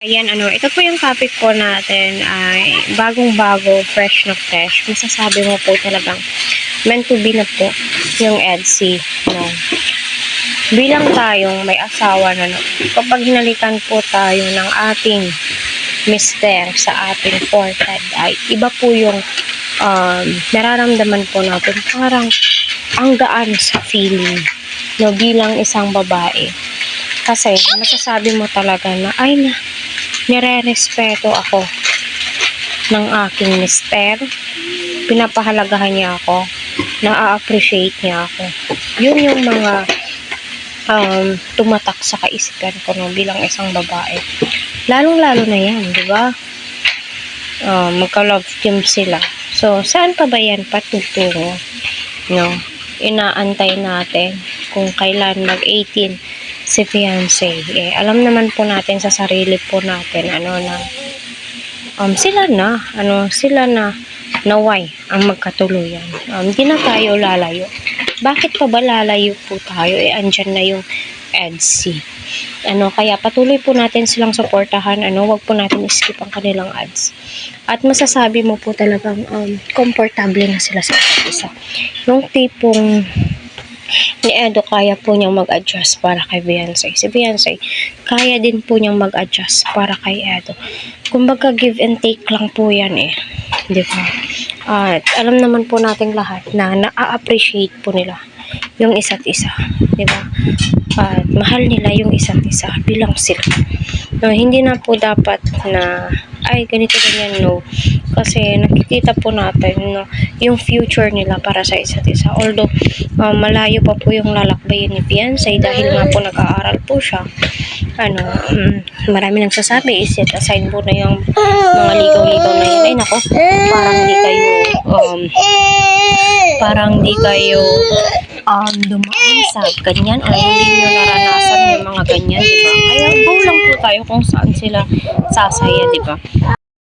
Ayan, ito po yung topic po natin ay bagong-bago, fresh na fresh. Masasabi mo po talagang meant to be na po yung EDSI, no? Bilang tayong may asawa na, no? Kapag hinalikan po tayo ng ating mister sa ating forehead, ay iba po yung nararamdaman po natin. Parang ang gaan sa feeling, no? Bilang isang babae. Kasi masasabi mo talaga na, ay na, nire-respeto ako ng aking mister, pinapahalagahan niya ako, na-appreciate niya ako. Yun yung mga tumatak sa kaisipan ko, no, bilang isang babae. Lalong-lalo na yan, di ba? Magka-love team sila. So, saan pa ba yan patutungo? No? Inaantay natin kung kailan mag-18 si fiancé. Alam naman po natin sa sarili po natin sila na naway ang magkatuluyan. Di na tayo lalayo. Bakit pa ba lalayo po tayo? Andyan na yung EDSI. Kaya patuloy po natin silang suportahan. Wag po natin skip ang kanilang ads. At masasabi mo po talagang komportable na sila sa isa't isa. Yung tipong ni Edo, kaya po niyang mag-adjust para kay Fiancé. Si Fiancé, kaya din po niyang mag-adjust para kay Edo. Kumbaga, give and take lang po yan di ba? At alam naman po nating lahat na na-appreciate po nila yung isa't isa, di ba? At mahal nila yung isa't isa bilang sila. No, hindi na po dapat na ay ganito ganyan, no. Kasi nakikita po natin, no, yung future nila para sa isa't isa. Although malayo pa po yung lalakbayin ni Fiancé dahil nga po nag-aaral po siya. Marami nagsasabi, set aside po na yung mga ligaw-ligaw na yun. Ay nako, parang di kayo dumaan sa ganyan o hindi nyo naranasan yung mga ganyan, di ba? Kaya go lang po tayo kung saan sila sasaya, di ba?